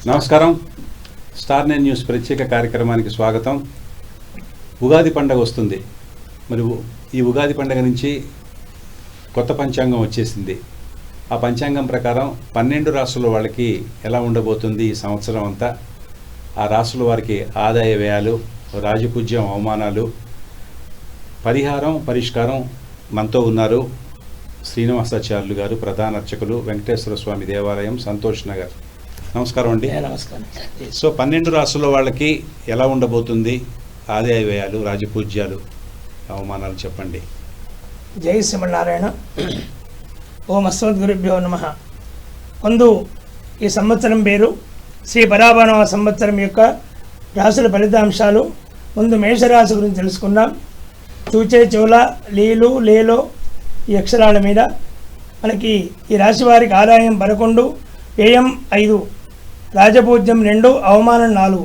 నమస్కారం. Star nine news ప్రత్యేక కార్యక్రమానికి స్వాగతం. ఉగాది పండగ వస్తుంది. మరి ఈ ఉగాది పండగ నుంచి కొత్త పంచాంగం వచ్చేసింది. ఆ పంచాంగం ప్రకారం 12 రాసుల వాళ్ళకి ఎలా ఉండబోతుంది ఈ సంవత్సరం అంతా, ఆ రాసుల వారికి ఆదాయ వ్యయాలు, రాజపూజ్యం, అవమానాలు, పరిహారం, పరిష్కారం మనతో ఉన్నారు. శ్రీనివాసాచార్యులు గారు, ప్రధాన అర్చకులు, వెంకటేశ్వర స్వామి దేవాలయం, సంతోష్ నగర్. నమస్కారం అండి. నమస్కారం. సో 12 రాసుల వాళ్ళకి ఎలా ఉండబోతుంది, ఆదాయ వ్యయాలు, రాజపూజ్యాలు, అవమానాలు చెప్పండి. జై శ్రీమన్నారాయణ. ఓం అస్మద్గురుభ్యో నమః. ముందు ఈ సంవత్సరం పేరు శ్రీ పరాభవ సంవత్సరం యొక్క రాశుల ఫలితాంశాలు. ముందు మేషరాశి గురించి తెలుసుకుందాం. చూచే, చోళ, లీలు, లేలో ఈ అక్షరాల మీద మనకి ఈ రాశి వారికి ఆదాయం 11, వ్యయం 5, రాజపూజ్యం 2, అవమానం 4.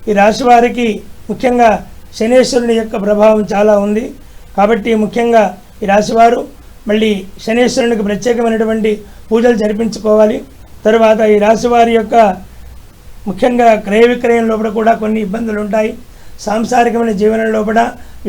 ఈ రాశి వారికి ముఖ్యంగా శనేశ్వరుని యొక్క ప్రభావం చాలా ఉంది. కాబట్టి ముఖ్యంగా ఈ రాశివారు మళ్ళీ శనేశ్వరునికి ప్రత్యేకమైనటువంటి పూజలు జరిపించుకోవాలి. తరువాత ఈ రాశివారి యొక్క ముఖ్యంగా క్రయ విక్రయం లోపల కూడా కొన్ని ఇబ్బందులు ఉంటాయి. సాంసారికమైన జీవనం లోపల,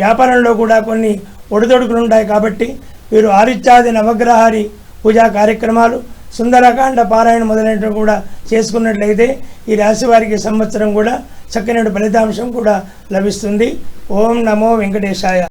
వ్యాపారంలో కూడా కొన్ని ఒడిదొడుకులు ఉంటాయి. కాబట్టి వీరు ఆదిత్యాది నవగ్రహారి పూజా కార్యక్రమాలు, సుందరకాండ పారాయణ మొదలైనవి కూడా చేసుకున్నట్లయితే ఈ రాశి వారికి సంవత్సరం కూడా చక్కని ఫలితాంశం కూడా లభిస్తుంది. ఓం నమో వెంకటేశాయ.